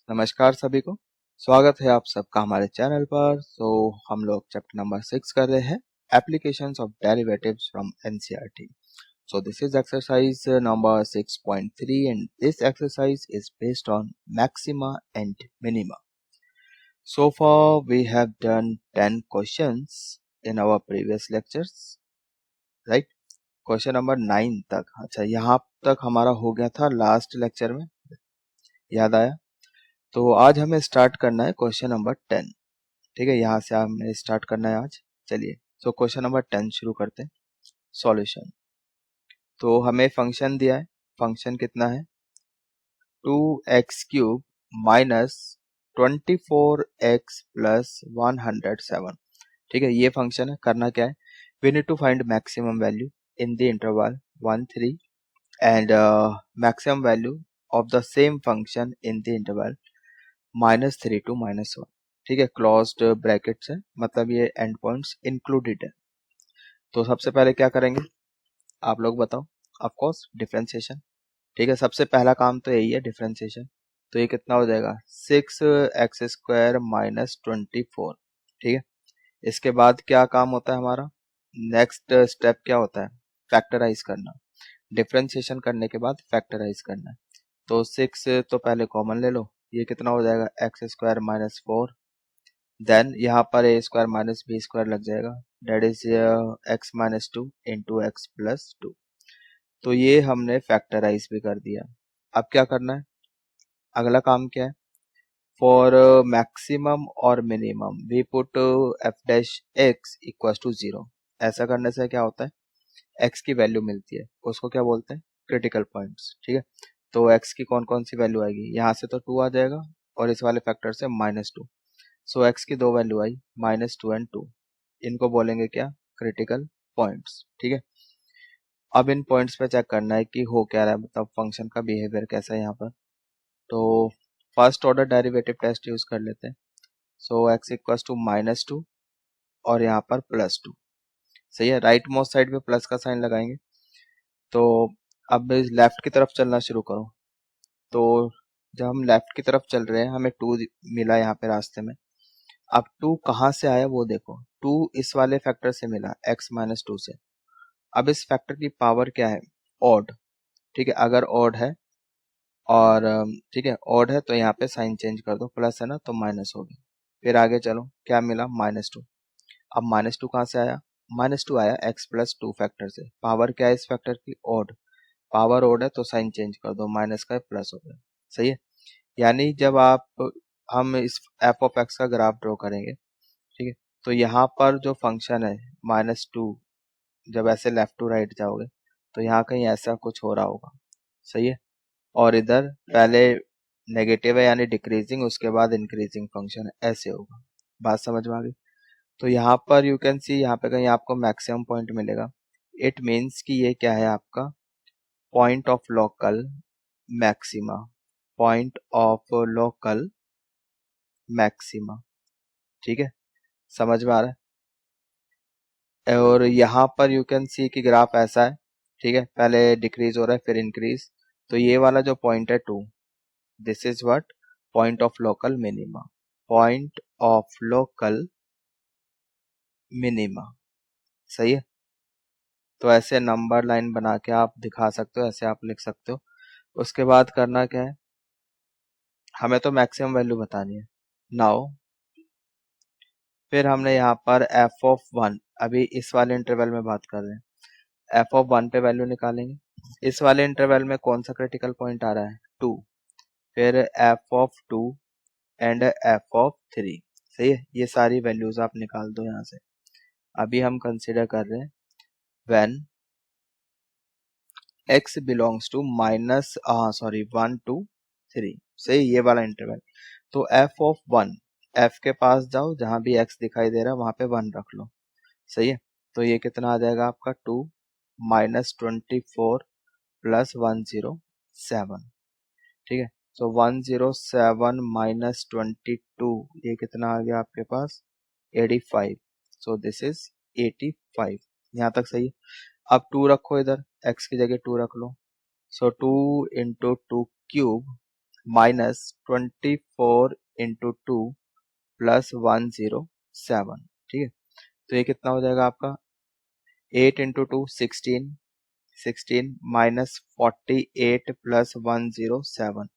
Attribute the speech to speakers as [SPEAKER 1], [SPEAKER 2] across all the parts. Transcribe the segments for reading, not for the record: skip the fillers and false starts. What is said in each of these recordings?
[SPEAKER 1] नमस्कार सभी को। स्वागत है आप सबका हमारे चैनल पर। हम लोग चैप्टर नंबर 6 कर रहे हैं, applications of derivatives from NCERT. This is exercise number 6.3 and this exercise is based on maxima and minima. So far we have done 10 questions in our previous lectures, right? Question number 9 तक। अच्छा, यहाँ तक हमारा हो गया था last lecture में, याद आया? तो आज हमें स्टार्ट करना है क्वेश्चन नंबर 10। ठीक है, यहाँ से हमें स्टार्ट करना है आज। चलिए, क्वेश्चन नंबर 10 शुरू करते हैं। सॉल्यूशन। तो हमें फंक्शन दिया है, फंक्शन कितना है 2x³ माइनस 24x प्लस 107। ठीक है, ये फंक्शन है। करना क्या है, we need to find maximum value in the interval 1 3 and maximum value of the same function in the interval -3 to -1। ठीक है, क्लोज्ड ब्रैकेट्स है, मतलब ये एंड पॉइंट्स इंक्लूडेड है। तो सबसे पहले क्या करेंगे, आप लोग बताओ। Of course differentiation. ठीक है, सबसे पहला काम तो यही है, डिफरेंशिएशन। तो ये कितना हो जाएगा 6x² माइनस 24। ठीक है, इसके बाद क्या काम होता है हमारा, नेक्स्ट स्टेप क्या होता है, फैक्टराइज करना। डिफरेंशिएशन करने के बाद फैक्टराइज करना है। तो 6 तो पहले कॉमन ले लो, ये कितना हो जाएगा x² माइनस 4। देन यहाँ पर a² माइनस b² लग जाएगा, that is x minus 2 into x plus 2। तो ये हमने फैक्टराइज भी कर दिया। अब क्या करना है, अगला काम क्या है, फॉर मैक्सिमम और minimum we put f dash x equal to 0। ऐसा करने से क्या होता है, x की वैल्यू मिलती है, उसको क्या बोलते हैं, क्रिटिकल पॉइंट्स। ठीक है, तो x की कौन कौन सी वैल्यू आएगी, यहाँ से तो 2 आ जाएगा और इस वाले फैक्टर से -2। सो x की दो वैल्यू आई -2 एंड 2, इनको बोलेंगे क्या, क्रिटिकल पॉइंट्स। ठीक है, अब इन पॉइंट्स पे चेक करना है कि हो क्या रहा है, मतलब फंक्शन का बिहेवियर कैसा है यहाँ पर। तो first order derivative test use कर लेते हैं। सो x इक्वल्स टू -2 और यहाँ पर +2। सही है, राइट मोस्ट साइड पे प्लस का साइन लगाएंगे। तो अब लेफ्ट की तरफ चलना शुरू करो। तो जब हम लेफ्ट की तरफ चल रहे हैं, हमें 2 मिला यहाँ पे रास्ते में। अब 2 कहाँ से आया वो देखो, 2 इस वाले फैक्टर से मिला, x-2 से। अब इस फैक्टर की पावर क्या है, ऑड। ठीक है, अगर ऑड है और ठीक है ऑड है तो यहाँ पे साइन चेंज कर दो, प्लस है ना तो माइनस हो गया। फिर आगे चलो, क्या मिला -2। अब -2 कहाँ से आया, -2 आया x प्लस 2 फैक्टर से। पावर क्या है इस फैक्टर की, ऑड। पावर ऑड है तो साइन चेंज कर दो, माइनस का प्लस हो गया। सही है, यानी जब हम इस f ऑफ x का ग्राफ ड्रॉ करेंगे, ठीक है, तो यहाँ पर जो फंक्शन है -2, जब ऐसे लेफ्ट टू राइट जाओगे तो यहाँ कहीं ऐसा कुछ हो रहा होगा। सही है, और इधर पहले नेगेटिव है यानी डिक्रीजिंग, उसके बाद इंक्रीजिंग फंक्शन है, ऐसे होगा। बात समझ में आ गई? तो यहाँ पर यू कैन सी, यहाँ पे कहीं आपको मैक्सिमम पॉइंट मिलेगा। इट मीन्स कि ये क्या है आपका point of local maxima, point of local maxima. ठीक है, समझ में आ रहा है? और यहाँ पर यू कैन सी कि ग्राफ ऐसा है। ठीक है, पहले डिक्रीज हो रहा है फिर इंक्रीज। तो ये वाला जो पॉइंट है 2, this is what, point of local minima, point of local minima. सही है, तो ऐसे नंबर लाइन बना के आप दिखा सकते हो, ऐसे आप लिख सकते हो। उसके बाद करना क्या है, हमें तो मैक्सिमम वैल्यू बतानी है। नाउ फिर हमने यहाँ पर f ऑफ 1, अभी इस वाले इंटरवल में बात कर रहे हैं, f ऑफ 1 पे वैल्यू निकालेंगे। इस वाले इंटरवल में कौन सा क्रिटिकल पॉइंट आ रहा है, 2। फिर f of 2 and f of 3। सही है, ये सारी वैल्यूज आप निकाल दो यहाँ से। अभी हम कंसिडर कर रहे हैं when x belongs to -1 to 3। सही, ये वाला इंटरवल। तो f ऑफ 1, f के पास जाओ, जहां भी x दिखाई दे रहा है वहां पे 1 रख लो। सही है, तो ये कितना आ जाएगा आपका 2 -24 प्लस 107। ठीक है, सो 107 -22, ये कितना आ गया आपके पास 85। सो दिस इज 85। यहाँ तक सही है। अब 2 रखो इधर, x की जगह 2 रख लो। सो 2 into 2 cube minus 24 into 2 plus 107। ठीक है, तो ये कितना हो जाएगा आपका 8 इंटू 2 16, 16 माइनस 48 प्लस 107।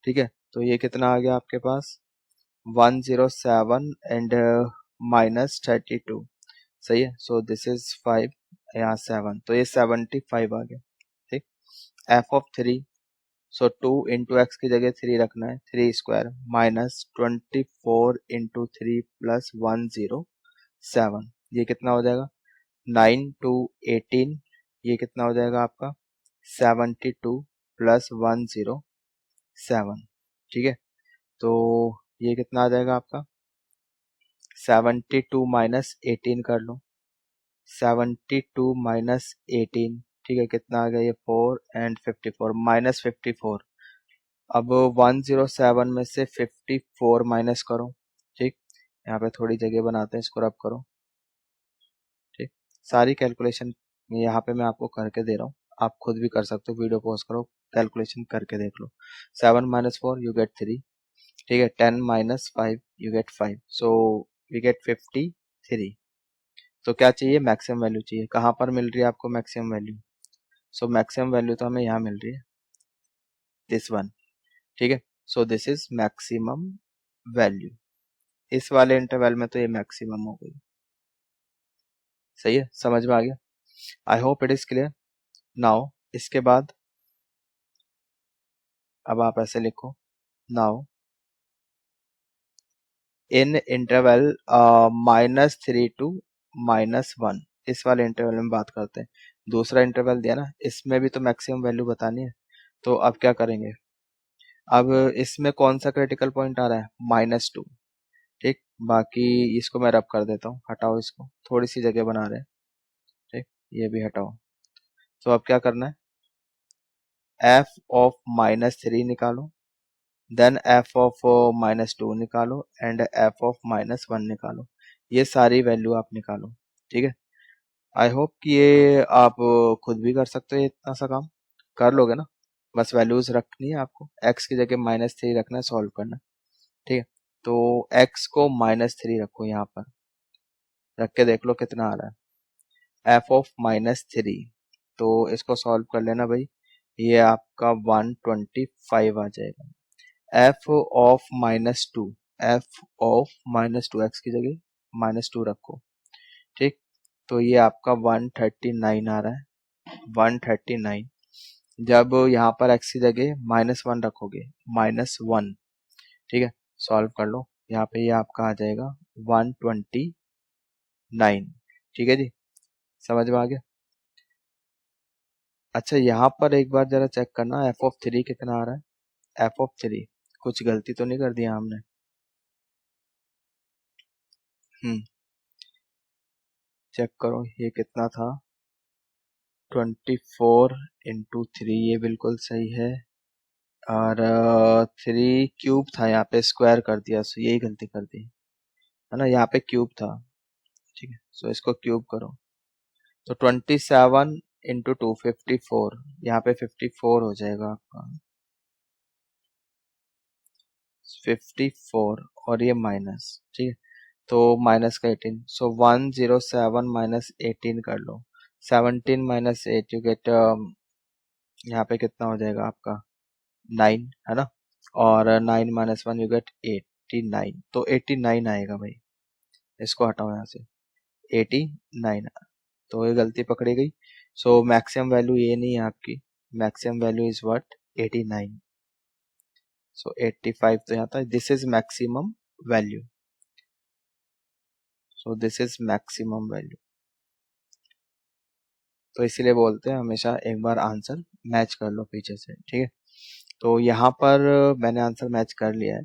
[SPEAKER 1] ठीक है, तो ये कितना आ गया आपके पास 107 एंड माइनस 32। सही है, सो दिस इज 5 यहाँ 7, तो ये 75 आ गया। ठीक, F of 3, so 2 into x की जगह 3 रखना है, 3 स्क्वायर माइनस 24 इंटू 3 प्लस 107। ये कितना हो जाएगा 9 टू 18, ये कितना हो जाएगा आपका 72 प्लस 107। ठीक है, तो ये कितना आ जाएगा आपका 72 माइनस 18 कर लो, 72 माइनस 18। ठीक है, कितना आ गया ये 4 एंड 54 माइनस 54। अब 107 में से 54 माइनस करो। ठीक, यहाँ पे थोड़ी जगह बनाते हैं, इसको रब करो। ठीक, सारी कैलकुलेशन यहाँ पे मैं आपको करके दे रहा हूँ, आप खुद भी कर सकते हो, वीडियो पॉज करो, कैलकुलेशन करके देख लो। 7 माइनस 4 यू गेट 3। ठीक है, 10 minus 5 you get 5, so we get 53। तो क्या चाहिए मैक्सिमम वैल्यू चाहिए, कहाँ पर मिल रही है आपको maximum value, so maximum value तो हमें यहाँ मिल रही है दिस वन। ठीक है, सो दिस इज मैक्सिमम वैल्यू, इस वाले इंटरवल में तो ये मैक्सिमम हो गई। सही है, समझ में आ गया, आई hope it is clear. Now इसके बाद अब आप ऐसे लिखो, नाउ इन इंटरवल -3 टू -1, इस वाले इंटरवल में बात करते हैं। दूसरा इंटरवल दिया ना, इसमें भी तो मैक्सिमम वैल्यू बतानी है, तो अब क्या करेंगे, अब इसमें कौन सा क्रिटिकल पॉइंट आ रहा है -2। ठीक, बाकी इसको मैं रब कर देता हूँ, हटाओ इसको, थोड़ी सी जगह बना रहे हैं। ठीक, ये भी हटाओ। तो अब क्या करना है, एफ ऑफ -3 निकालो, देन एफ ऑफ -2 निकालो एंड एफ ऑफ -1 निकालो। ये सारी वैल्यू आप निकालो। ठीक है, आई होप कि ये आप खुद भी कर सकते हो, ये इतना सा काम कर लोगे ना। बस वैल्यूज रखनी है आपको, एक्स की जगह -3 रखना है, सॉल्व करना है। ठीक है, तो एक्स को -3 रखो, यहाँ पर रख के देख लो कितना आ रहा है, एफ ऑफ -3। तो इसको सॉल्व कर लेना भाई, ये आपका 125 आ जाएगा। F of -2, F of -2 x की जगह -2 रखो। ठीक, तो ये आपका 139 आ रहा है, 139। जब यहाँ पर एक्स की जगह -1 रखोगे, -1। ठीक है, सॉल्व कर लो, यहाँ पे ये आपका आ जाएगा 129। ठीक है जी, समझ में आ गया। अच्छा, यहाँ पर एक बार जरा चेक करना, एफ ऑफ 3 कितना आ रहा है, एफ ऑफ 3 कुछ गलती तो नहीं कर दिया हमने। चेक करो ये कितना था, 24 इंटू 3, ये बिल्कुल सही है। और 3 क्यूब था, यहाँ पे स्क्वायर कर दिया, सो यही गलती कर दी है ना, यहाँ पे क्यूब था। ठीक है, सो इसको क्यूब करो, तो 27 इंटू 2 54, यहाँ पे 54 हो जाएगा आपका 54, और ये माइनस। ठीक है, तो माइनस का 18, सो 107 माइनस 18 कर लो, 17 माइनस 8 यू गेट, यहाँ पे कितना हो जाएगा आपका 9 है ना, और 9 माइनस 1 यू गेट 89, तो 89 आएगा भाई। इसको हटाओ यहाँ से, 89, तो ये गलती पकड़ी गई। सो मैक्सिमम वैल्यू ये नहीं है आपकी, मैक्सिमम वैल्यू इज व्हाट 89, सो 85 तो यहाँ था, this is maximum value, so this is maximum value. तो इसीलिए बोलते हैं हमेशा एक बार आंसर मैच कर लो पीछे से। ठीक है, तो यहाँ पर मैंने आंसर मैच कर लिया है,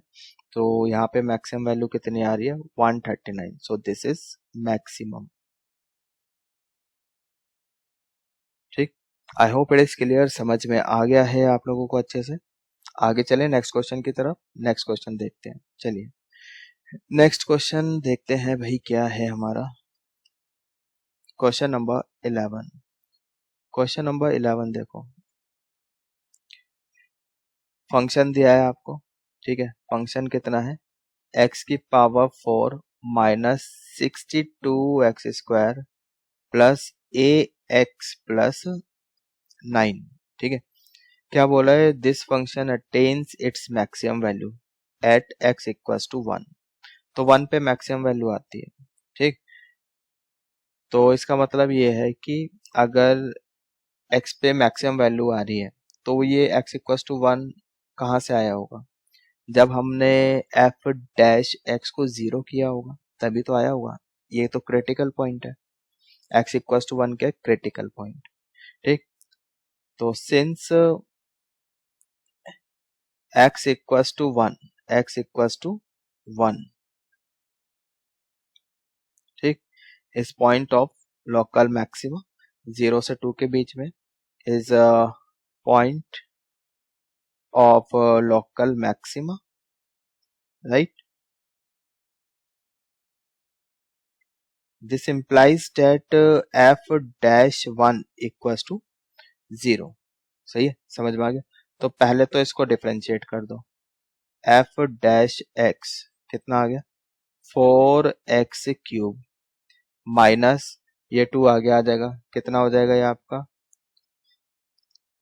[SPEAKER 1] तो यहाँ पे मैक्सिमम वैल्यू कितनी आ रही है 139, सो दिस इज मैक्सिमम। ठीक, I hope it is clear, समझ में आ गया है आप लोगों को अच्छे से। आगे चलें नेक्स्ट क्वेश्चन की तरफ, नेक्स्ट क्वेश्चन देखते हैं। चलिए नेक्स्ट क्वेश्चन देखते हैं भाई, क्या है हमारा क्वेश्चन नंबर 11। क्वेश्चन नंबर 11 देखो, फंक्शन दिया है आपको, ठीक है। फंक्शन कितना है, x की power 4 minus 62x² plus ax plus 9, ठीक है। क्या बोला है, this function attains its maximum value at x equals to 1, तो 1 पे मैक्सिमम वैल्यू आती है, ठीक। तो इसका मतलब ये है कि अगर x पे मैक्सिमम वैल्यू आ रही है तो ये x इक्वल्स टू 1 कहाँ से आया होगा, जब हमने f डैश x को 0 किया होगा तभी तो आया होगा। ये तो क्रिटिकल पॉइंट है, x इक्वल्स टू 1 के क्रिटिकल पॉइंट, ठीक। तो since x equals to 1, x equals to 1, ठीक, इस पॉइंट ऑफ लोकल मैक्सिमा 0 से 2 के बीच में is a point of local maxima, right. This implies that f dash 1 equals to 0, सही है, समझ में आ गया। तो पहले तो इसको डिफरेंशिएट कर दो, f डैश x कितना आ गया 4x³ माइनस ये 2 आगे आ जाएगा, कितना हो जाएगा ये आपका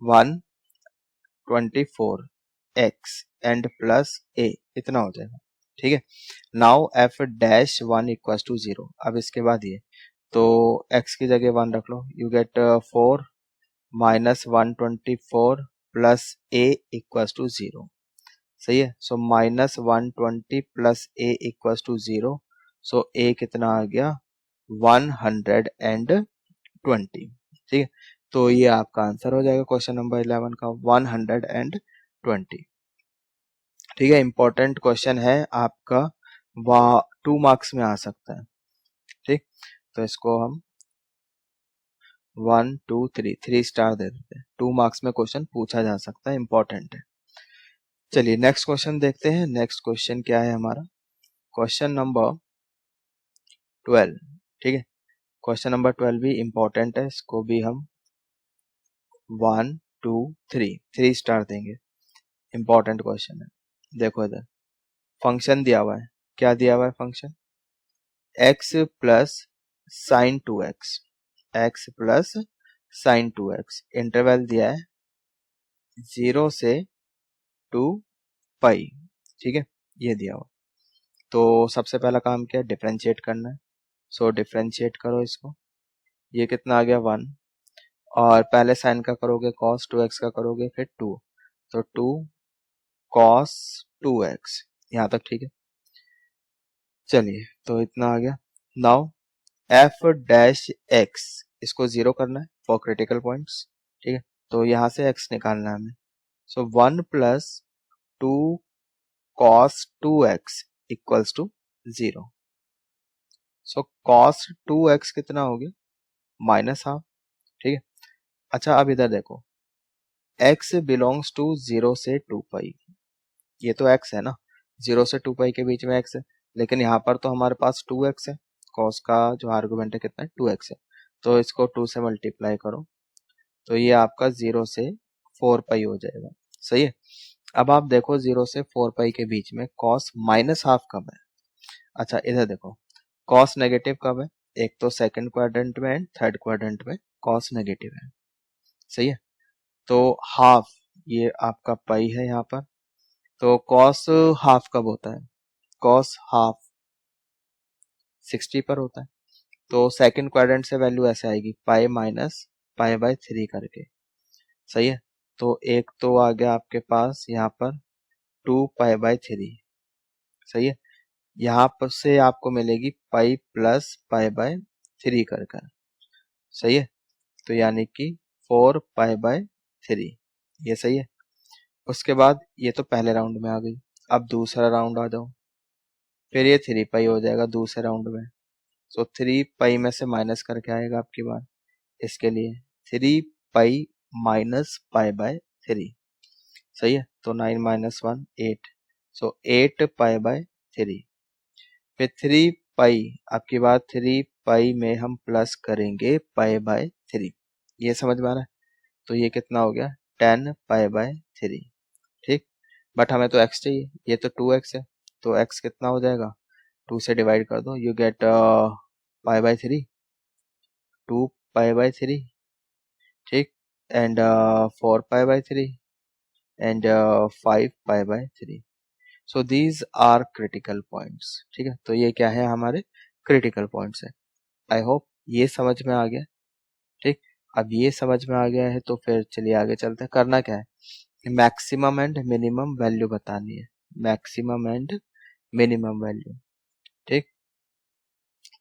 [SPEAKER 1] 124x एंड प्लस a, इतना हो जाएगा, ठीक है। Now f dash 1 equals to 0, अब इसके बाद ये तो x की जगह 1 रख लो, you get 4 minus 124 plus a equals to 0, सही है। So minus 120 plus a equals to 0, so a कितना आ गया 120, ठीक है। तो ये आपका आंसर हो जाएगा क्वेश्चन नंबर 11 का 120, ठीक है। इंपॉर्टेंट क्वेश्चन है आपका, वह 2 मार्क्स में आ सकता है, ठीक। तो इसको हम 1 2 3 स्टार दे देते हैं, 2 मार्क्स में क्वेश्चन पूछा जा सकता है, इंपॉर्टेंट है। चलिए नेक्स्ट क्वेश्चन देखते हैं। नेक्स्ट क्वेश्चन क्या है हमारा, क्वेश्चन नंबर 12, ठीक है। क्वेश्चन नंबर 12 भी इंपॉर्टेंट है, इसको भी हम 1 2 3 स्टार देंगे, इंपॉर्टेंट क्वेश्चन है। देखो इधर फंक्शन दिया हुआ है, क्या दिया हुआ है function, x plus sign 2x, x plus sign 2x, interval दिया है 0 से 2 पाई, ठीक है, ये दिया हुआ। तो सबसे पहला काम क्या है, डिफरेंशिएट करना है। सो डिफरेंशिएट करो इसको, ये कितना आ गया 1, और पहले साइन का करोगे cos 2x का करोगे फिर 2, तो 2 cos 2x, यहाँ तक ठीक है। चलिए तो इतना आ गया। नाउ f डैश x, इसको 0 करना है फॉर क्रिटिकल पॉइंट्स, ठीक है। तो यहाँ से x निकालना है हमें, so 1 plus 2 cos 2x equals to 0, so cos 2x कितना हो गया माइनस हाफ, ठीक है। अच्छा अब इधर देखो, x बिलोंग्स टू 0 से 2 पाई, ये तो x है ना, 0 से 2 पाई के बीच में x है, लेकिन यहाँ पर तो हमारे पास 2x है, cos का जो आर्गुमेंट है कितना है 2x है, तो इसको 2 से मल्टीप्लाई करो, तो ये आपका 0 से 4 पाई हो जाएगा, सही है। अब आप देखो 0 से 4 पाई के बीच में cos माइनस हाफ कब है, अच्छा इधर देखो cos नेगेटिव कब है, एक तो सेकंड क्वाड्रेंट में एंड थर्ड क्वाड्रेंट में cos नेगेटिव है, सही है। तो हाफ ये आपका पाई है यहाँ पर, तो cos हाफ कब होता है, cos हाफ 60 पर होता है, तो सेकंड क्वाड्रेंट से वैल्यू ऐसे आएगी पाई माइनस पाई बाय 3 करके, सही है। तो एक तो आ गया आपके पास यहाँ पर 2 पाई बाय 3, सही है। यहाँ पर से आपको मिलेगी पाई प्लस पाई बाय 3 कर कर, सही है। तो यानी कि 4 पाई बाय 3, ये सही है। उसके बाद ये तो पहले राउंड में आ गई, अब दूसरा राउंड आ जाओ, फिर ये 3 पाई हो जाएगा दूसरे राउंड में, सो 3 पाई में से माइनस करके आएगा आपकी बार, इसके लिए 3 पाई माइनस पाई बाय 3, सही है। तो 9 माइनस 1 8, सो 8 पाई बाय 3, फिर 3 पाई, आपकी बात 3 पाई में हम प्लस करेंगे पाई बाय 3, ये समझ में आ रहा है। तो ये कितना हो गया 10 पाई बाय 3, ठीक। बट हमें तो x चाहिए, ये तो 2x है, तो x कितना हो जाएगा, 2 से डिवाइड कर दो, यू गेट π/3, 2π/3, ठीक, and 4π/3 and 5π/3। So these are critical points, ठीक है, तो ये क्या है, हमारे क्रिटिकल पॉइंट्स है। आई होप ये समझ में आ गया, ठीक। अब ये समझ में आ गया है तो फिर चलिए आगे चलते हैं। करना क्या है, मैक्सिमम एंड मिनिमम वैल्यू बतानी है, मैक्सिमम एंड मिनिमम वैल्यू, ठीक।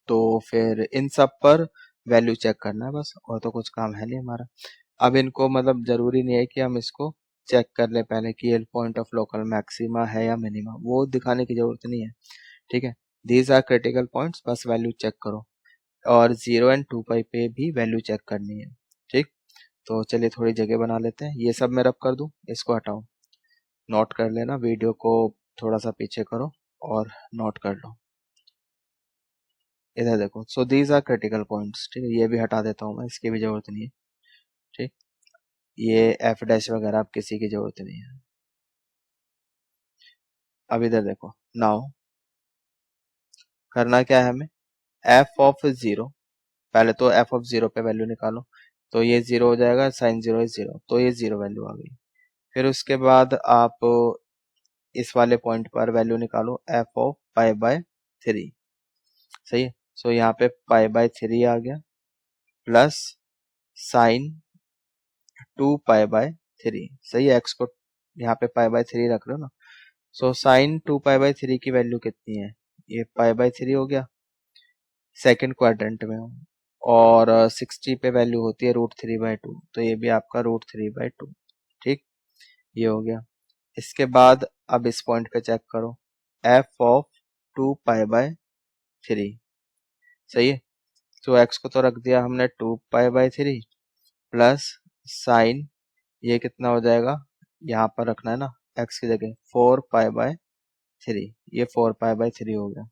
[SPEAKER 1] तो फिर इन सब पर वैल्यू चेक करना है बस, और तो कुछ काम है नहीं हमारा। अब इनको मतलब जरूरी नहीं है कि हम इसको चेक कर ले पहले कि ये पॉइंट ऑफ लोकल मैक्सिमा है या मिनिमा, वो दिखाने की जरूरत नहीं है, ठीक है। दीज आर क्रिटिकल पॉइंट्स, बस वैल्यू चेक करो, और 0 एंड 2π पे भी वैल्यू चेक करनी है, ठीक। तो चलिए थोड़ी जगह बना लेते हैं, ये सब मैं रब कर दूं, इसको हटाओ, नोट कर लेना, वीडियो को थोड़ा सा पीछे करो और नोट कर लो। इधर देखो, so these are critical points, ठीक है, ये भी हटा देता हूँ मैं, इसकी भी जरूरत नहीं है, ठीक। ये एफ डैश वगैरह अब किसी की जरूरत नहीं है। अब इधर देखो, नाउ करना क्या है हमें, एफ ऑफ 0, पहले तो एफ ऑफ 0 पे वैल्यू निकालो, तो ये 0 हो जाएगा, साइन 0 इज 0, तो ये 0 वैल्यू आ गई। फिर उसके बाद आप इस वाले पॉइंट पर वैल्यू निकालो, एफ ऑफ π/3, सही है। सो यहाँ पे π/3 आ गया, प्लस साइन 2π/3, सही है, एक्स को यहाँ पे π/3 रख रहे हो ना। सो साइन 2π/3 की वैल्यू कितनी है, ये π/3 हो गया, सेकंड क्वाड्रेंट में हूँ, और 60 पे वैल्यू होती है √3/2, तो ये भी आपका √3/2, ठीक, ये हो गया। इसके बाद अब इस पॉइंट पे चेक करो, एफ ऑफ 2π/3, सही है। तो एक्स को तो रख दिया हमने 2π/3, प्लस साइन, ये कितना हो जाएगा, यहाँ पर रखना है ना एक्स की जगह, 4π/3, ये 4π/3 हो गया,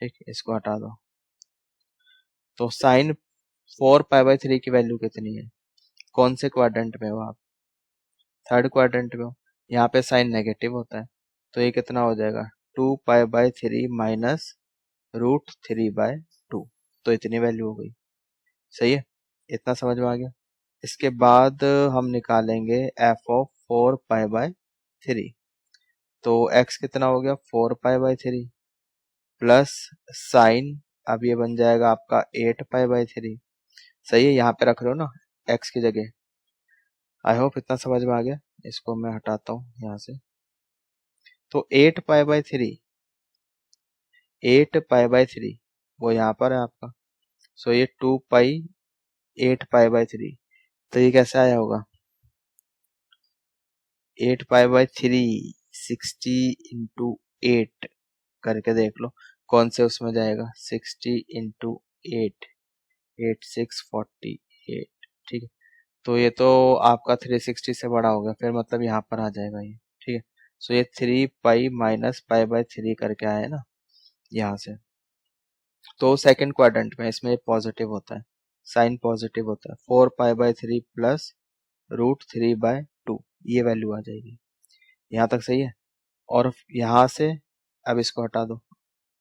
[SPEAKER 1] ठीक, इसको हटा दो। तो साइन 4π/3 की वैल्यू कितनी है, कौन से क्वाड्रेंट में हो आप, थर्ड क्वाड्रेंट में हो, यहाँ पे साइन नेगेटिव होता है, तो ये कितना हो जाएगा, 2π/3 माइनस √3/2, तो इतनी वैल्यू हो गई, सही है, इतना समझ में आ गया। इसके बाद हम निकालेंगे एफ ऑफ 4π/3, तो x कितना हो गया, 4π/3, प्लस साइन, अब ये बन जाएगा आपका 8π/3, सही है, यहाँ पे रख रहे हो ना x की जगह। आई होप इतना समझ में आ गया, इसको मैं हटाता हूँ यहाँ से। तो 8π/3, 8π/3 वो यहाँ पर है आपका, सो ये 2π 8π/3, तो ये कैसे आया होगा, 8π/3, 60 इंटू 8 करके देख लो कौन से उसमें जाएगा, 60 इंटू 8, 8648, ठीक है। तो ये तो आपका 360 से बड़ा होगा, फिर मतलब यहाँ पर आ जाएगा ये, ठीक है। सो ये 3π माइनस π/3 करके आया है ना यहाँ से। तो सेकंड क्वाड्रेंट में इसमें पॉजिटिव होता है, साइन पॉजिटिव होता है, 4π/3 प्लस √3/2, ये वैल्यू आ जाएगी, यहाँ तक सही है। और यहाँ से अब इसको हटा दो,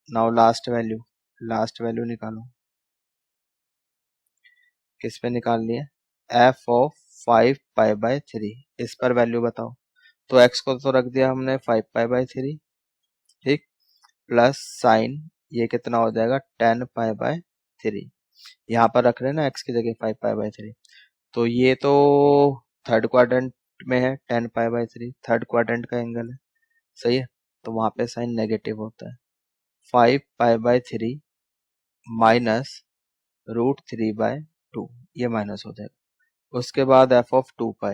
[SPEAKER 1] नाउ लास्ट वैल्यू निकालो, किस पे निकालनी है, एफ ऑफ 5π/3, इस पर वैल्यू बताओ। तो एक्स को तो रख दिया हमने 5π/3, ठीक, प्लस साइन, ये कितना हो जाएगा, 10π/3, यहाँ पर रख रहे हैं ना एक्स की जगह 5π/3, तो ये तो थर्ड क्वाड्रेंट में है, 10π/3 थर्ड क्वाड्रेंट का एंगल है, सही है, तो वहां पे साइन नेगेटिव होता है, 5π/3 माइनस √3/2, ये माइनस हो जाएगा। उसके बाद एफ ऑफ 2π,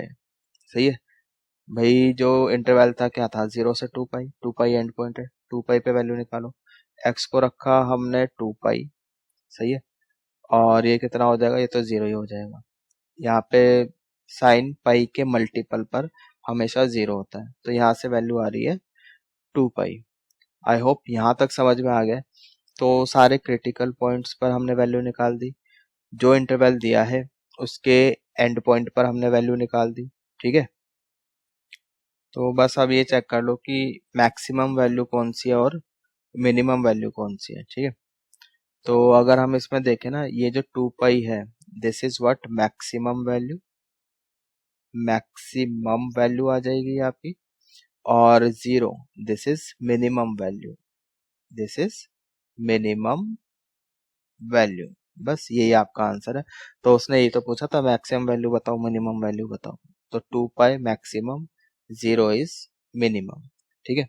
[SPEAKER 1] सही है भाई, जो इंटरवल था क्या था, 0 से 2π, 2π एंड पॉइंट है, 2π पे वैल्यू निकालो, एक्स को रखा हमने 2π, सही है, और ये कितना हो जाएगा, ये तो 0 ही हो जाएगा, यहाँ पे साइन पाई के मल्टीपल पर हमेशा 0 होता है, तो यहाँ से वैल्यू आ रही है 2π। आई होप यहाँ तक समझ में आ गया। तो सारे क्रिटिकल पॉइंट्स पर हमने वैल्यू निकाल दी, जो इंटरवल दिया है उसके एंड पॉइंट पर हमने वैल्यू निकाल दी, ठीक है। तो बस अब ये चेक कर लो कि मैक्सिमम वैल्यू कौन सी है और मिनिमम वैल्यू कौन सी है। ठीक है, तो अगर हम इसमें देखें ना, ये जो 2 पाई है, this is what maximum value, maximum value आ जाएगी आपकी। और 0, this is minimum value, this is minimum value. बस यही आपका आंसर है। तो उसने ये तो पूछा था मैक्सिमम वैल्यू बताओ, मिनिमम वैल्यू बताओ, तो 2 पाई मैक्सिमम, 0 इज मिनिमम। ठीक है,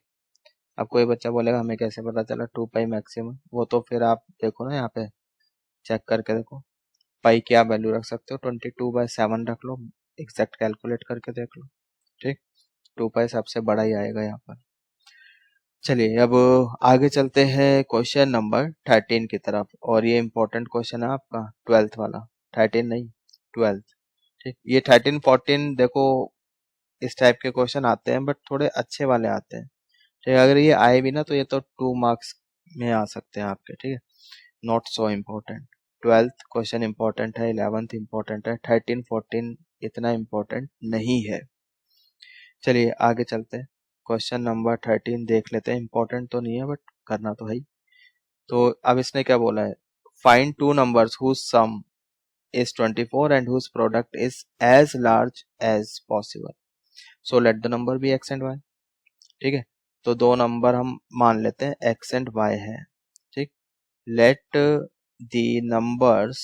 [SPEAKER 1] अब कोई बच्चा बोलेगा हमें कैसे पता चला 2 पाई मैक्सिमम, वो तो फिर आप देखो ना, यहाँ पे चेक करके देखो, पाई की आप वैल्यू रख सकते हो, 22/7 रख लो, एग्जैक्ट कैलकुलेट करके देख लो। ठीक, 2 पाई सबसे बड़ा ही आएगा यहाँ पर। चलिए अब आगे चलते हैं क्वेश्चन नंबर 13 की तरफ, और ये इंपॉर्टेंट क्वेश्चन है आपका 12th वाला, 13 नहीं 12th। ठीक, ये 13 14 देखो इस टाइप के क्वेश्चन आते हैं, बट थोड़े अच्छे वाले आते हैं। ठीक है, अगर ये आए भी ना तो ये तो 2 मार्क्स में आ सकते हैं आपके। ठीक है, not so important. 12th question important है, 11th इंपॉर्टेंट है, 13 14 इतना इंपॉर्टेंट नहीं है। चलिए आगे चलते हैं, क्वेश्चन नंबर 13 देख लेते हैं। इंपॉर्टेंट तो नहीं है बट करना तो है ही। तो अब इसने क्या बोला है, find two numbers whose sum is 24 and whose product is as large as possible, so let the number be x and y. ठीक है, तो दो नंबर हम मान लेते हैं एक्स एंड वाई है। ठीक, let the numbers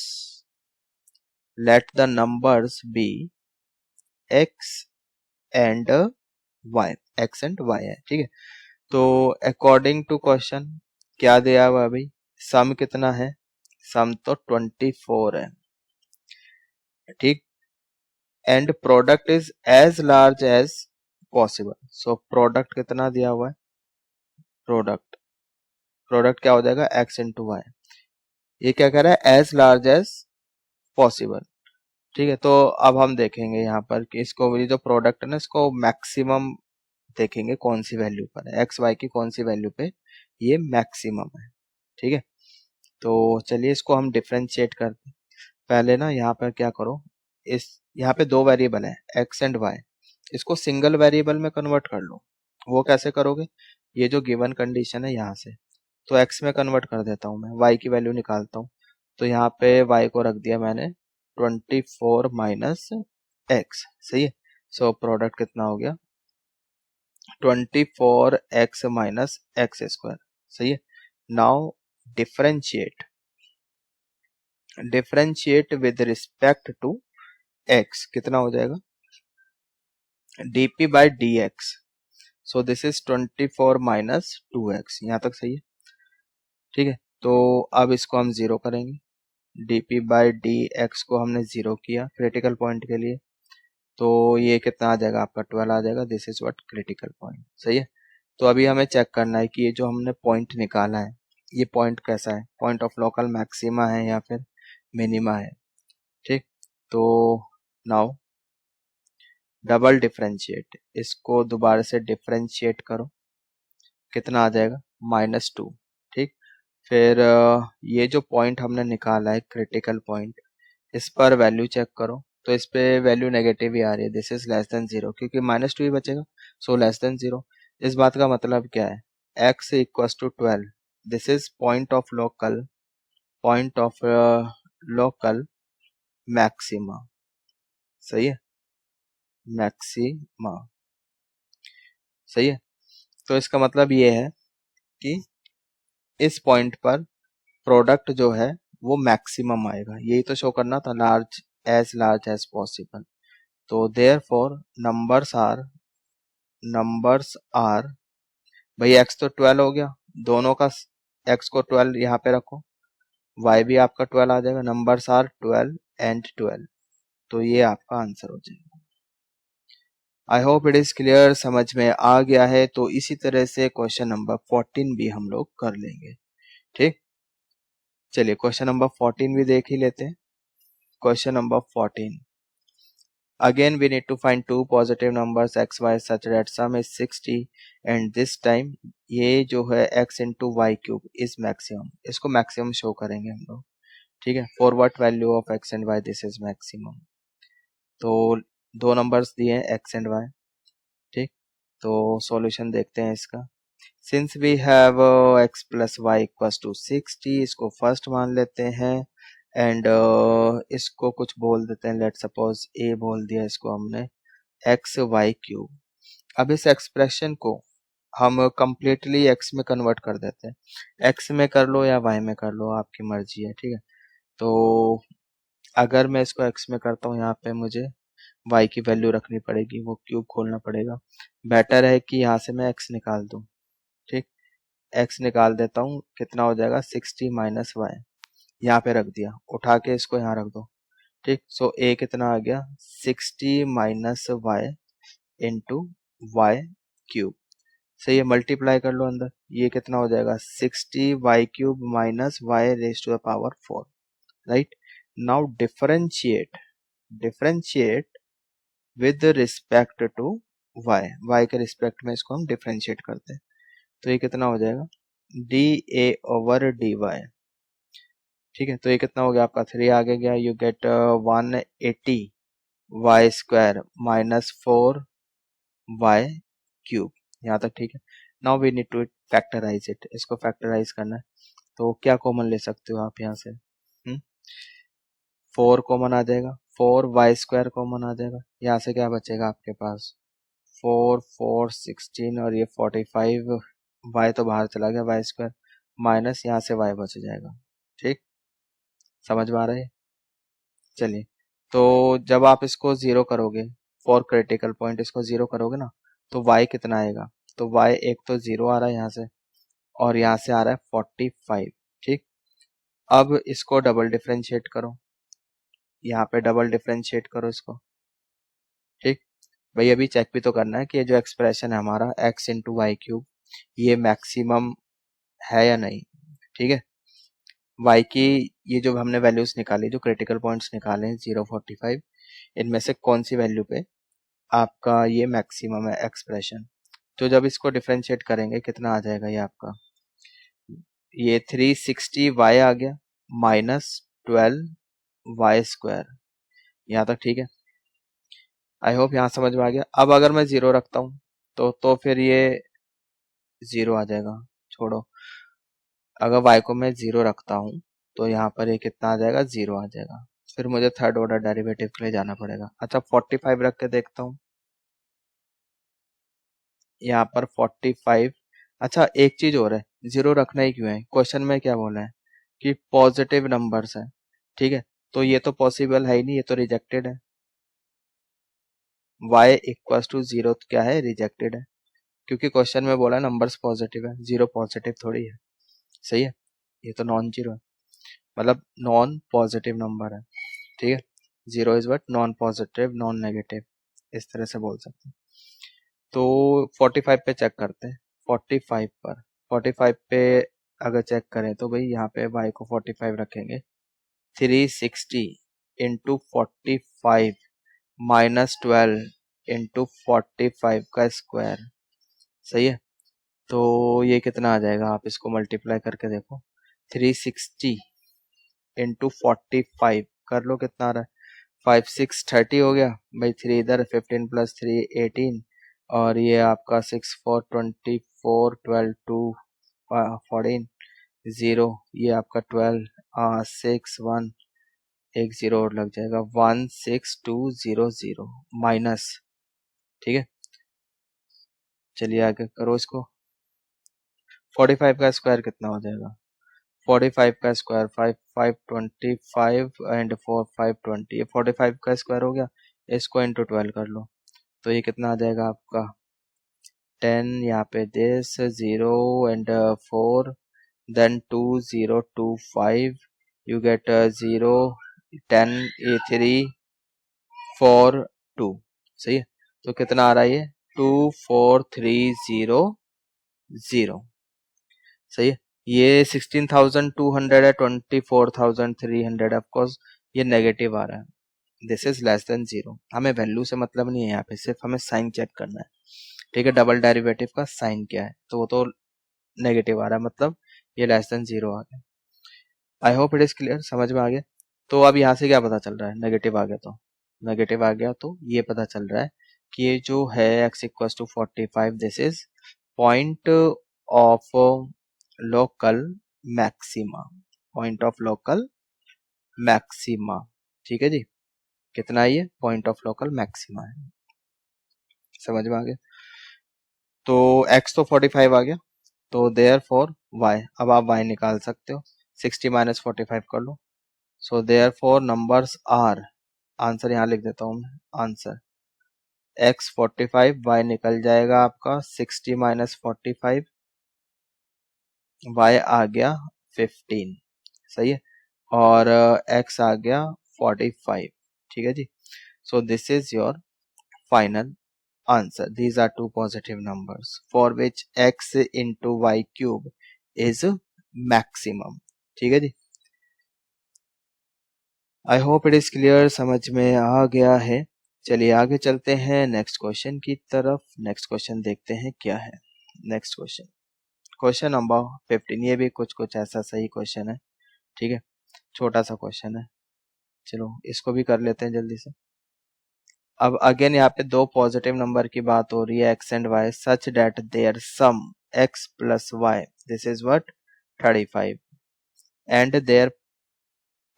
[SPEAKER 1] let the numbers be x and y, x and y है। ठीक है, तो अकॉर्डिंग टू क्वेश्चन क्या दिया हुआ अभी, सम कितना है, सम तो 24 है। ठीक, and product is as large as possible, so product कितना दिया हुआ है, प्रोडक्ट प्रोडक्ट क्या हो जाएगा, एक्स इंटू वाई। ये क्या कह रहा है, एज लार्ज एज पॉसिबल। ठीक है, तो अब हम देखेंगे यहाँ पर कि इसको, ये जो प्रोडक्ट है ना, इसको मैक्सिमम देखेंगे कौन सी वैल्यू पर है, एक्स वाई की कौन सी वैल्यू पे ये मैक्सिमम है। ठीक है, तो चलिए इसको हम डिफ्रेंशिएट करते हैं। पहले ना यहाँ पर क्या करो, इस यहाँ पे दो वेरिएबल है एक्स एंड वाई, इसको सिंगल वेरिएबल में कन्वर्ट कर लो। वो कैसे करोगे, ये जो गिवन कंडीशन है यहाँ से, तो एक्स में कन्वर्ट कर देता हूँ मैं, वाई की वैल्यू निकालता हूँ। तो यहाँ पे वाई को रख दिया मैंने 24 माइनस एक्स, सही है। सो प्रोडक्ट कितना हो गया, 24x माइनस एक्स स्क्वायर, सही है। Now differentiate, differentiate with respect to x, कितना हो जाएगा, dp by d x, so this is 24 minus 2x, यहाँ तक सही है। ठीक है, तो अब इसको हम जीरो करेंगे, dp बाई डी एक्स को हमने जीरो किया क्रिटिकल पॉइंट के लिए, तो ये कितना आ जाएगा आपका, 12 आ जाएगा, this is what critical point, सही है। तो अभी हमें चेक करना है कि ये जो हमने पॉइंट निकाला है, ये पॉइंट कैसा है, पॉइंट ऑफ लोकल मैक्सिमा है या फिर मिनिमा है। ठीक, तो नाउ डबल डिफरेंशिएट, इसको दोबारा से डिफरेंशिएट करो, कितना आ जाएगा, -2। ठीक, फिर ये जो पॉइंट हमने निकाला है क्रिटिकल पॉइंट, इस पर वैल्यू चेक करो, तो इस पे वैल्यू नेगेटिव ही आ रही है, दिस इज लेस देन 0, क्योंकि -2 ही बचेगा, सो लेस देन 0। इस बात का मतलब क्या है, x equals to 12, this is point of local, point of local maxima, सही है, मैक्सिमा, सही है। तो इसका मतलब ये है कि इस पॉइंट पर प्रोडक्ट जो है वो मैक्सिमम आएगा, यही तो शो करना था, लार्ज एज पॉसिबल। तो देयरफॉर नंबर्स आर, भाई x तो 12 हो गया, दोनों का x को 12 यहाँ पे रखो, y भी आपका 12 आ जाएगा, नंबर्स आर 12 एंड 12, तो ये आपका आंसर हो जाएगा। आई होप इट इज क्लियर, समझ में आ गया है। तो इसी तरह से क्वेश्चन नंबर 14 भी हम लोग कर लेंगे। ठीक, चलिए क्वेश्चन नंबर 14 भी देख ही लेते हैं। Question number 14, again we need to find two positive numbers x y such that sum is 60 and this time ये जो है x into y cube is maximum, इसको maximum शो करेंगे हम लोग। ठीक है, for what value of x and y this is maximum, तो दो नंबर्स दिए हैं x and y। ठीक, तो सॉल्यूशन देखते हैं इसका। Since we have x plus y equals to 60, इसको फर्स्ट मान लेते हैं एंड इसको कुछ बोल देते हैं, लेट सपोज a बोल दिया इसको हमने, एक्स वाई क्यूब। अब इस एक्सप्रेशन को हम कंप्लीटली x में कन्वर्ट कर देते हैं। x में कर लो या y में कर लो, आपकी मर्जी है, ठीक है। तो अगर मैं इसको x में करता हूँ, यहाँ पे मुझे y की वैल्यू रखनी पड़ेगी, वो क्यूब खोलना पड़ेगा। बेटर है कि यहाँ से मैं x निकाल दूँ, ठीक। x निकाल देता हूँ, कितना हो जाएगा 60 माइनस वाई, यहाँ पे रख दिया, उठा के इसको यहाँ रख दो, ठीक। सो a कितना आ गया 60 minus y into y cube. सही है, मल्टीप्लाई कर लो अंदर, ये कितना हो जाएगा 60 y cube minus y raise to the power 4, right. Now differentiate with respect to y के रिस्पेक्ट में इसको हम डिफरेंशिएट करते हैं। तो ये कितना हो जाएगा d a over d y, ठीक है। तो ये कितना हो गया आपका 3 आगे गया, you get 180 y square minus 4 y cube, यहाँ तक ठीक है। Now we need to factorise it, इसको फैक्टराइज करना है। तो क्या कॉमन ले सकते हो आप यहाँ से, 4 कॉमन आ जाएगा, 4 वाई स्क्वायर कॉमन आ जाएगा, यहाँ से क्या बचेगा आपके पास 4 4 16 और ये 45, वाई तो बाहर चला गया वाई स्क्वायर, माइनस यहाँ से वाई बच जाएगा, ठीक। समझ में आ रहा है। चलिए, तो जब आप इसको जीरो करोगे, फॉर क्रिटिकल पॉइंट इसको जीरो करोगे ना, तो y कितना आएगा, तो y एक तो जीरो आ रहा है यहाँ से, और यहाँ से आ रहा है 45, ठीक। अब इसको डबल डिफरेंशिएट करो, यहाँ पे डबल डिफरेंशिएट करो इसको, ठीक। भाई अभी चेक भी तो करना है कि ये जो एक्सप्रेशन है हमारा x इंटू वाई क्यूब, ये मैक्सिमम है या नहीं, ठीक है। y की ये जो हमने वैल्यूज निकाली, जो क्रिटिकल पॉइंट्स निकाले हैं 0, 45, इनमें से कौन सी वैल्यू पे आपका ये मैक्सिमम है एक्सप्रेशन। तो जब इसको डिफरेंशिएट करेंगे कितना आ जाएगा ये आपका, ये 360 वाई आ गया माइनस 12 वाई स्क्वायर, यहाँ तक ठीक है। आई होप यहाँ समझ में आ गया। अब अगर मैं जीरो रखता हूँ तो फिर ये जीरो आ जाएगा, छोड़ो। अगर y को मैं जीरो रखता हूँ तो यहाँ पर ये कितना आ जाएगा, जीरो आ जाएगा। फिर मुझे थर्ड ऑर्डर डेरिवेटिव के लिए जाना पड़ेगा। अच्छा 45 रख के देखता हूँ, यहाँ पर 45। अच्छा एक चीज और है, जीरो रखना ही क्यों है, क्वेश्चन में क्या बोला है कि पॉजिटिव नंबर्स है, ठीक है। तो ये तो पॉसिबल है ही नहीं, ये तो रिजेक्टेड है। y इक्वल्स टू जीरो क्या है, रिजेक्टेड है, क्योंकि क्वेश्चन में बोला नंबर्स पॉजिटिव है, जीरो पॉजिटिव थोड़ी है। सही है, ये तो नॉन जीरो है, मतलब नॉन पॉजिटिव नंबर है, ठीक है। Zero is what non positive non negative, इस तरह से बोल सकते हैं। तो 45 पे चेक करते हैं, 45 पर 45 पे अगर चेक करें तो भाई यहाँ पे y को 45 रखेंगे, 360 इंटू 45 माइनस 12 इंटू 45 का स्क्वायर, सही है। तो ये कितना आ जाएगा, आप इसको मल्टीप्लाई करके देखो, 360 इंटू 45 कर लो, कितना आ रहा है 5 6 30 हो गया भाई, 3 इधर, 15 प्लस 3 18, और ये आपका 6 4 24 12 2 14 0, ये आपका 12 6 1 एक जीरो और लग जाएगा 16200 माइनस, ठीक है। चलिए आगे करो इसको, 45 का स्क्वायर कितना हो जाएगा, 45 का स्क्वायर 5 5 25 एंड 4 5 20, ये 45 का स्क्वायर हो गया, इसको इंटू 12 कर लो, तो ये कितना आ जाएगा आपका 10, यहाँ पे this 0 and 4 then 2025, you get 0 10 3 4 2, सही है। तो कितना आ रहा है ये 24300, सही है। ये 16,200 है, 24,300 ऑफकोर्स ये नेगेटिव आ रहा है, this is less than zero. हमें वैल्यू से मतलब नहीं है, यहाँ पे सिर्फ हमें साइन चेक करना है, ठीक है। डबल डेरिवेटिव का साइन क्या है, तो वो तो नेगेटिव आ रहा है, मतलब ये लेस देन जीरो आ गया। आई होप इट इज क्लियर, समझ में आ गया। तो अब यहाँ से क्या पता चल रहा है, नेगेटिव आ गया, तो नेगेटिव आ गया तो ये पता चल रहा है कि ये जो है x equals to 45, this is point of local maxima, point of local maxima. ठीक है जी, कितना ये पॉइंट ऑफ लोकल मैक्सिमा है, समझ में आ गया। तो x तो 45 आ गया, तो देयर फॉर y, अब आप y निकाल सकते हो, 60 माइनस 45 कर लो। So therefore numbers are, answer यहाँ लिख देता हूँ मैं, आंसर x 45, y निकल जाएगा आपका 60 माइनस 45, y आ गया 15, सही है, और x आ गया 45। ठीक है जी, so this is your final answer. These are two positive numbers for which x into y cube is maximum. ठीक है जी, I hope it is clear, समझ में आ गया है। चलिए आगे चलते हैं नेक्स्ट क्वेश्चन की तरफ। नेक्स्ट क्वेश्चन देखते हैं क्या है। नेक्स्ट क्वेश्चन, क्वेश्चन नंबर 15, ये भी कुछ कुछ ऐसा सही क्वेश्चन है। ठीक है, छोटा सा क्वेश्चन है, चलो इसको भी कर लेते हैं जल्दी से। अब अगेन यहाँ पे दो पॉजिटिव नंबर की बात हो रही है, x and y, such that their sum x plus y, this is what 35, and their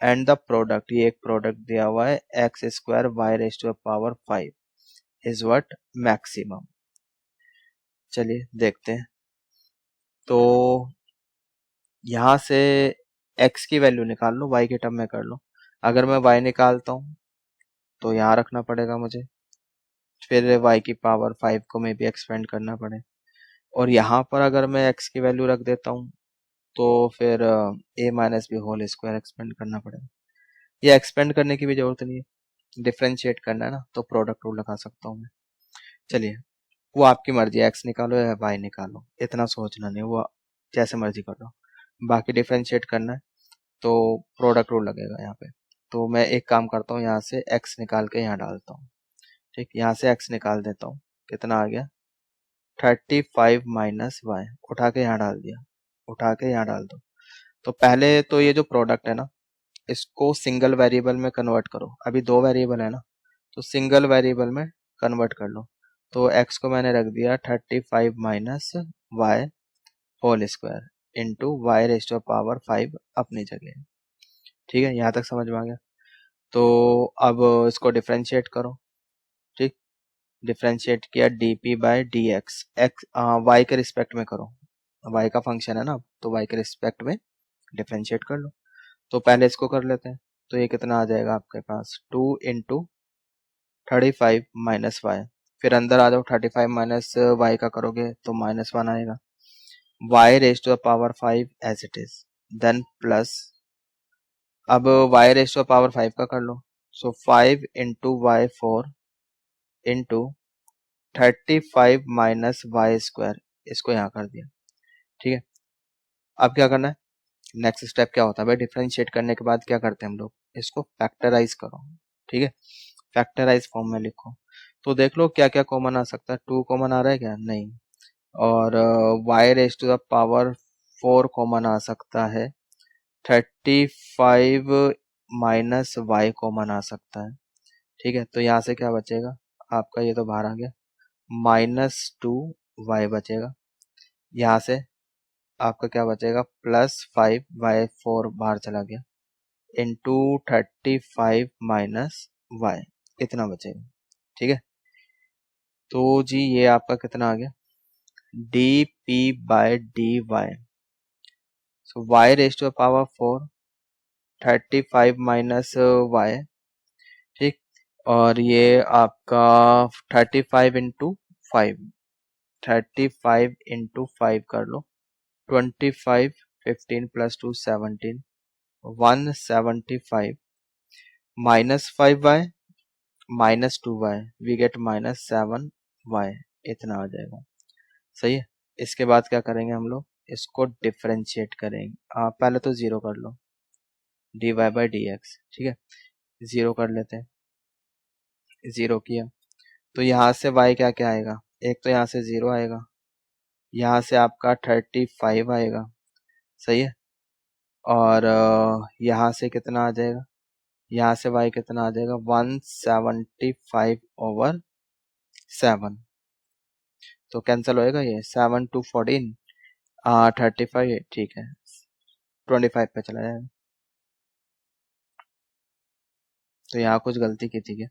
[SPEAKER 1] and the product, ये एक प्रोडक्ट दिया हुआ है, x square y raise to power 5 is what maximum. चलिए देखते हैं। तो यहाँ से x की वैल्यू निकाल लो, y के टर्म में कर लो। अगर मैं y निकालता हूँ तो यहाँ रखना पड़ेगा मुझे, फिर y की पावर 5 को मैं भी एक्सपेंड करना पड़े, और यहाँ पर अगर मैं x की वैल्यू रख देता हूँ तो फिर a minus b whole square expand करना पड़ेगा। ये एक्सपेंड करने की भी जरूरत नहीं है, डिफ्रेंशिएट करना है ना, तो प्रोडक्ट रूल लगा सकता हूँ मैं। चलिए वो आपकी मर्जी है, x निकालो या y निकालो, इतना सोचना नहीं, वो जैसे मर्जी कर लो। बाकी डिफ्रेंशिएट करना है तो प्रोडक्ट रूल लगेगा यहाँ पे। तो मैं एक काम करता हूँ, यहाँ से x निकाल के यहाँ डालता हूँ। ठीक, यहाँ से x निकाल देता हूँ, कितना आ गया 35 माइनस वाई, उठा के यहाँ डाल दिया, उठा के यहाँ डाल दो। तो पहले तो ये जो प्रोडक्ट है ना, इसको सिंगल वेरिएबल में कन्वर्ट करो, अभी दो वेरिएबल है ना, तो सिंगल वेरिएबल में कन्वर्ट कर लो। तो x को मैंने रख दिया 35 minus y whole square into y raise to power 5 अपनी जगह। ठीक है, यहाँ तक समझ में आ गया। तो अब इसको डिफ्रेंशिएट करो। ठीक, डिफ्रेंशिएट किया d by d x, y के रिस्पेक्ट में करो, वाई का फंक्शन है ना, तो वाई के रिस्पेक्ट में डिफ्रेंशिएट कर लो। तो पहले इसको कर लेते हैं, तो ये कितना आ जाएगा आपके पास 2 इंटू 35 माइनस वाई, फिर अंदर आ जाओ, 35 माइनस वाई का करोगे तो -1 आएगा, y raise to the power 5 as it is, then plus, अब y raise to the power 5 का कर लो, so 5 into y 4 into 35 minus y square, इसको यहाँ कर दिया। ठीक है, अब क्या करना है, नेक्स्ट स्टेप क्या होता है भाई, डिफरेंशिएट करने के बाद क्या करते हैं हम लोग, इसको फैक्टराइज करो। ठीक है, फैक्टराइज फॉर्म में लिखो, तो देख लो क्या क्या कॉमन आ सकता है, 2 कॉमन आ रहा है क्या, नहीं, और y raise to the power 4 common आ सकता है, 35 माइनस वाई कॉमन आ सकता है। ठीक है, तो यहाँ से क्या बचेगा आपका, ये तो बाहर आ गया, -2 वाई बचेगा, यहाँ से आपका क्या बचेगा +5 वाई 4 बाहर चला गया, इंटू 35 माइनस वाई, इतना बचेगा। ठीक है, तो जी ये आपका कितना आ गया d p by d y, so y raise to power 4 35 minus y. ठीक, और ये आपका 35 इंटू 5, 35 इंटू 5 कर लो, 25, 15 plus 2 17, 175 -5y -2y, we get -7y, इतना आ जाएगा। सही है, इसके बाद क्या करेंगे हम लोग, इसको डिफरेंशिएट करेंगे। आप पहले तो जीरो कर लो, dy बाई डी एक्स। ठीक है, जीरो कर लेते हैं, जीरो किया तो यहाँ से y क्या क्या आएगा, एक तो यहाँ से जीरो आएगा, यहाँ से आपका 35 आएगा, सही है, और यहाँ से कितना आ जाएगा, यहाँ से y कितना आ जाएगा 175/6, 7, तो कैंसिल होएगा ये 7 2 14 35, ठीक है 25 पे चला जाएगा। तो यहाँ कुछ गलती की थी क्या?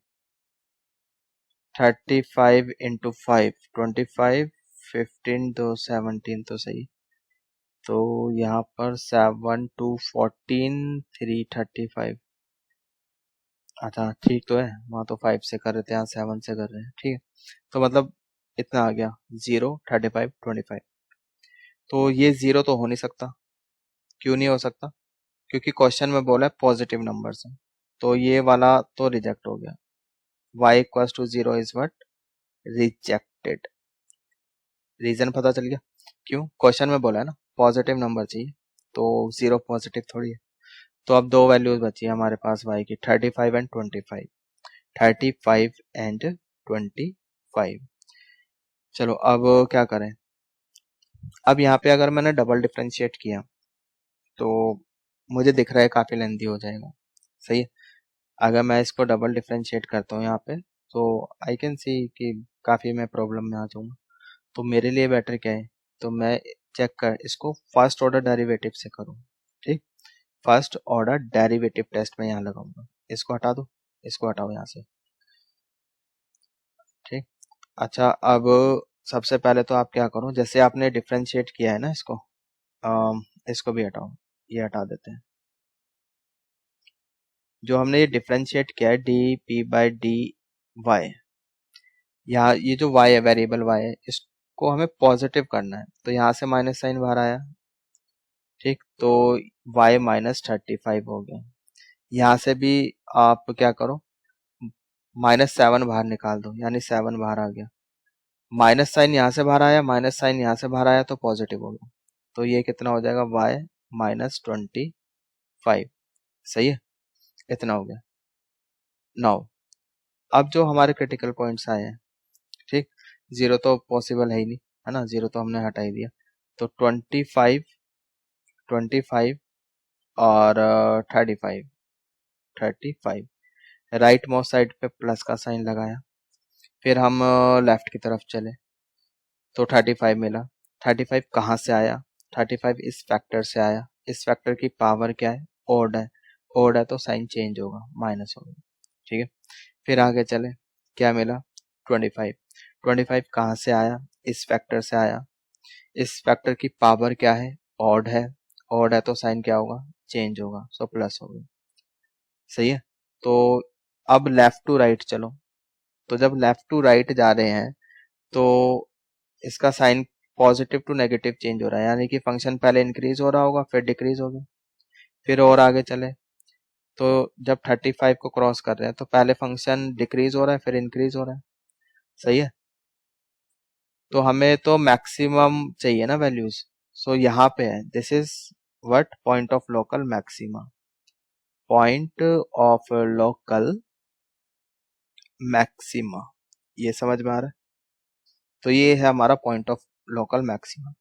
[SPEAKER 1] 35 इंटू 5 25, 15 तो 17 तो सही। तो यहाँ पर 7 2 14 3 35, अच्छा ठीक तो है, वहाँ तो 5 से कर रहे थे, यहाँ 7 से कर रहे हैं, ठीक है। तो मतलब इतना आ गया 0 35 25। तो ये 0 तो हो नहीं सकता। क्यों नहीं हो सकता? क्योंकि क्वेश्चन में बोला है पॉजिटिव नंबर से, तो ये वाला तो रिजेक्ट हो गया। y equals to 0 is what? Rejected. Reason पता चल गया क्यों? क्वेश्चन में बोला है ना पॉजिटिव नंबर चाहिए, तो 0 पॉजिटिव थोड़ी है। तो अब दो वैल्यूज बची है हमारे पास y की, 35 एंड 25। 35 एंड 25। चलो अब क्या करें? अब यहाँ पे अगर मैंने डबल डिफरेंशिएट किया तो मुझे दिख रहा है काफी लेंथी हो जाएगा, सही है। अगर मैं इसको डबल डिफरेंशिएट करता हूँ यहाँ पे तो आई कैन सी कि काफी मैं प्रॉब्लम में आ जाऊंगा। तो मेरे लिए बेटर क्या है, तो मैं चेक कर इसको फर्स्ट ऑर्डर डेरिवेटिव से करूँ, ठीक। फर्स्ट ऑर्डर डेरिवेटिव टेस्ट में यहाँ लगाऊंगा। इसको हटा दो, इसको हटाओ यहाँ से, ठीक। अच्छा अब सबसे पहले तो आप क्या करो, जैसे आपने डिफरेंशिएट किया है ना इसको, इसको भी हटाओ, ये हटा देते हैं। जो हमने ये डिफरेंशिएट किया है d p by d y, यहाँ ये जो y है, वेरिएबल y है, इसको हमें पॉजिटिव करना है, तो यहाँ से माइनस साइन बाहर आया, ठीक। तो y -35 हो गया। यहाँ से भी आप क्या करो, -7 बाहर निकाल दो, यानी 7 बाहर आ गया। माइनस साइन यहाँ से बाहर आया, माइनस साइन यहाँ से बाहर आया, तो पॉजिटिव हो गया। तो ये कितना हो जाएगा, y -25, सही है। इतना हो गया। नाउ अब जो हमारे क्रिटिकल पॉइंट्स आए हैं, ठीक। 0 तो पॉसिबल है ही नहीं, है ना, 0 तो हमने हटा ही दिया। तो 25 और 35 राइट मोस्ट साइड पे प्लस का साइन लगाया। फिर हम लेफ्ट की तरफ चले तो 35 मिला। 35 कहाँ से आया? 35 इस फैक्टर से आया। इस फैक्टर की पावर क्या है? ओड है। ओड है तो साइन चेंज होगा, माइनस होगा, ठीक है। फिर आगे चले, क्या मिला? 25। 25 कहाँ से आया? इस फैक्टर से आया। इस फैक्टर की पावर क्या है? ऑड है। ऑड है तो साइन क्या होगा? चेंज होगा, सो प्लस होगा, सही है। तो अब लेफ्ट टू राइट चलो। तो जब लेफ्ट टू राइट जा रहे हैं तो इसका sign positive to negative change हो रहा है, यानी कि फंक्शन पहले इंक्रीज हो रहा होगा फिर डिक्रीज होगा। फिर और आगे चले तो जब 35 को क्रॉस कर रहे हैं तो पहले फंक्शन डिक्रीज हो रहा है फिर इंक्रीज हो रहा है, सही है। तो हमें तो मैक्सिमम चाहिए ना वैल्यूज, सो यहाँ पे है, this is what? Point of local maxima. Point of local maxima, ये समझ में आ रहा है। तो ये है हमारा point of local maxima.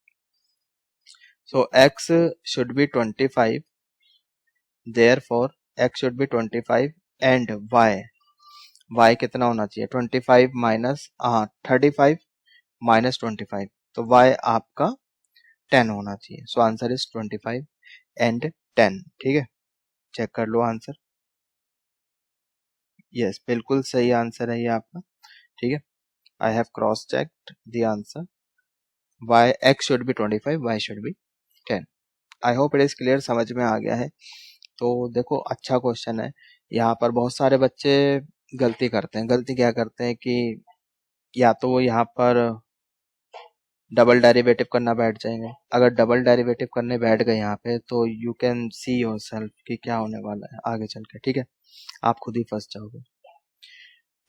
[SPEAKER 1] So x should be 25, therefore x should be 25 and y कितना होना चाहिए? 25 माइनस 35 माइनस 25, तो y आपका 10 होना चाहिए। सो आंसर इज 25 एंड 10, ठीक है। चेक कर लो आंसर। यस, बिल्कुल सही आंसर है ये आपका, ठीक है। I have cross checked the answer. y x should be 25, y should be 10। I hope it is clear, समझ में आ गया है। तो देखो अच्छा क्वेश्चन है। यहाँ पर बहुत सारे बच्चे गलती करते हैं। गलती क्या करते हैं कि या तो वो यहाँ पर डबल डेरिवेटिव करना बैठ जाएंगे। अगर डबल डेरिवेटिव करने बैठ गए यहाँ पे तो यू कैन सी योरसेल्फ कि क्या होने वाला है आगे चल के, ठीक है। आप खुद ही फंस जाओगे।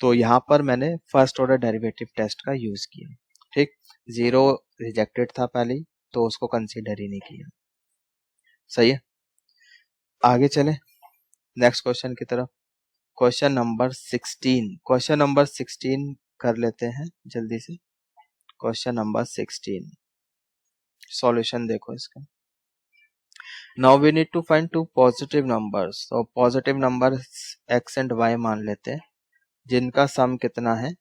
[SPEAKER 1] तो यहाँ पर मैंने फर्स्ट ऑर्डर डेरिवेटिव टेस्ट का यूज किया, ठीक। 0 रिजेक्टेड था पहले ही, तो उसको कंसीडर ही नहीं किया, सही है। आगे चले नेक्स्ट क्वेश्चन की तरफ। क्वेश्चन नंबर 16, क्वेश्चन नंबर 16 कर लेते हैं जल्दी से। क्वेश्चन नंबर 16, सॉल्यूशन देखो इसका। Now we need to find two positive numbers. तो positive number x and y मान लेते हैं, जिनका सम कितना है?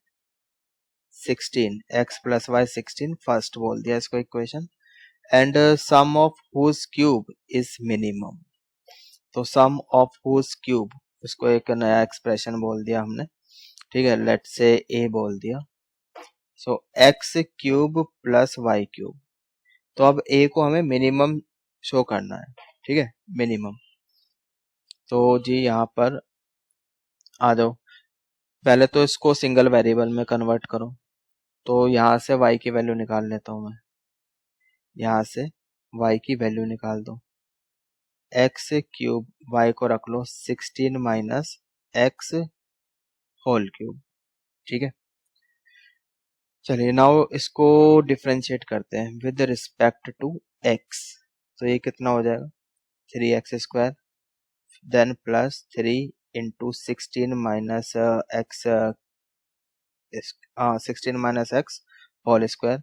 [SPEAKER 1] 16, x प्लस वाई 16 फर्स्ट बोल दिया इसको equation, and sum of whose cube is minimum. तो सम ऑफ हुज क्यूब, इसको एक नया एक्सप्रेशन बोल दिया हमने, ठीक है, लेट्स से ए बोल दिया। So x cube plus y cube, तो अब ए को हमें मिनिमम शो करना है, ठीक है, मिनिमम। तो जी यहाँ पर आ जाओ, पहले तो इसको सिंगल वेरिएबल में कन्वर्ट करो। तो यहाँ से y की वैल्यू निकाल लेता हूँ मैं, यहाँ से y की वैल्यू निकाल दो। एक्स क्यूब, y को रख लो 16 माइनस एक्स होल क्यूब, ठीक है। चलिए नाउ इसको डिफ्रेंशिएट करते हैं विद रिस्पेक्ट टू x। तो ये कितना हो जाएगा, 3x² then plus 3 into 16 minus x, 16 minus x whole square.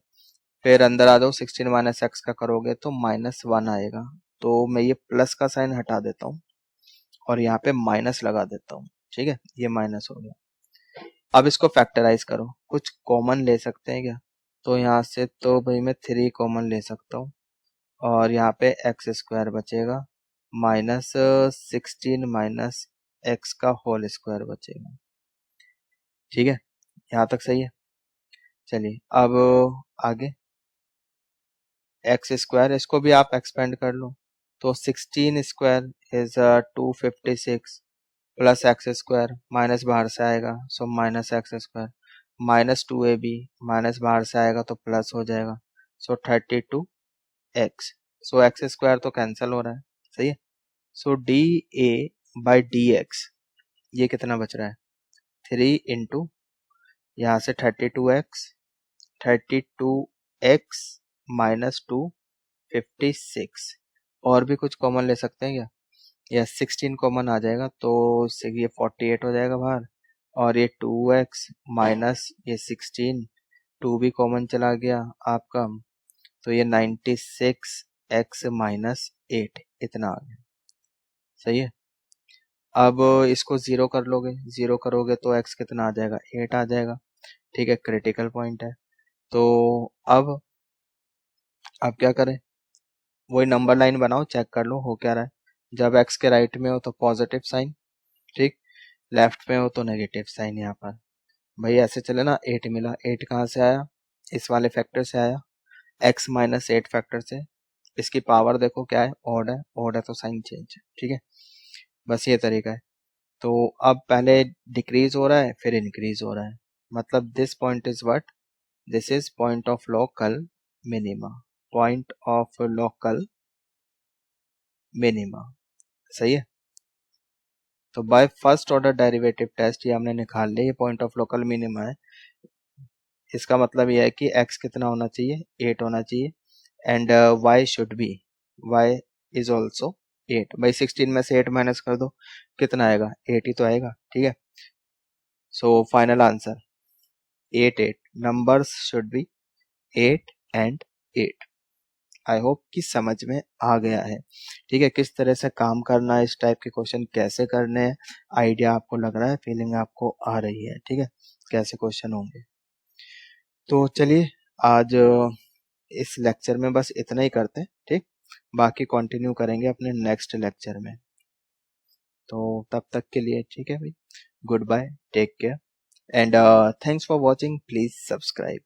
[SPEAKER 1] फिर अंदर आ जाओ, 16 माइनस एक्स का करोगे तो -1 आएगा। तो मैं ये प्लस का साइन हटा देता हूँ और यहाँ पे माइनस लगा देता हूँ, ठीक है, ये माइनस हो गया। अब इसको फैक्टराइज करो, कुछ कॉमन ले सकते हैं क्या? तो यहाँ से तो भाई मैं 3 कॉमन ले सकता हूँ और यहाँ पे x² बचेगा, माइनस 16 माइनस एक्स का होल स्क्वायर बचेगा, ठीक है, यहाँ तक सही है। चलिए अब आगे x², इसको भी आप एक्सपेंड कर लो। तो 16² इज 256 प्लस x² माइनस बाहर से आएगा, so minus x², minus 2ab minus बाहर से आएगा तो प्लस हो जाएगा, सो 32x। सो x² तो कैंसिल हो रहा है, सही है। सो dA/dx ये कितना बच रहा है, 3 इंटू यहाँ से 32x माइनस 256। और भी कुछ कॉमन ले सकते हैं क्या? या 16 कॉमन आ जाएगा तो ये 48 हो जाएगा बाहर, और ये 2x माइनस ये 16, 2 भी कॉमन चला गया आपका, तो ये 96x माइनस 8 इतना आ गया, सही है। अब इसको जीरो कर लोगे, जीरो करोगे तो x कितना आ जाएगा, 8 आ जाएगा, ठीक है, क्रिटिकल पॉइंट है। तो अब क्या करें, वही नंबर लाइन बनाओ, चेक कर लो हो क्या रहा है। जब x के राइट में हो तो पॉजिटिव साइन, ठीक, लेफ्ट में हो तो नेगेटिव साइन। यहाँ पर भाई ऐसे चले ना, 8 मिला, 8 कहाँ से आया, इस वाले फैक्टर से आया, x माइनस 8 फैक्टर से। इसकी पावर देखो क्या है, ऑड है, ऑड है तो साइन चेंज, ठीक है, बस ये तरीका है। तो अब पहले डिक्रीज हो रहा है फिर इंक्रीज हो रहा है, मतलब this point is what, this is point of local minima, point of local minima, सही है। तो by first order derivative test ये हमने निकाल लिया, ये पॉइंट ऑफ लोकल मिनिमा है। इसका मतलब ये है कि x कितना होना चाहिए, 8 होना चाहिए, and y should be, y is also 8। भाई 16 में से 8 माइनस कर दो, कितना आएगा, 8 ही तो आएगा, ठीक है। So final answer 8 8, numbers should be 8 and 8। I hope कि समझ में आ गया है, ठीक है, किस तरह से काम करना है, इस टाइप के क्वेश्चन कैसे करने हैं, आइडिया आपको लग रहा है, फीलिंग आपको आ रही है, ठीक है, कैसे क्वेश्चन होंगे। तो चलिए आज इस लेक्चर में बस इतना ही करते हैं, ठीक, बाकी कंटिन्यू करेंगे अपने नेक्स्ट लेक्चर में। तो तब तक के लिए ठीक है भाई, good bye, take care, and thanks for watching, please subscribe.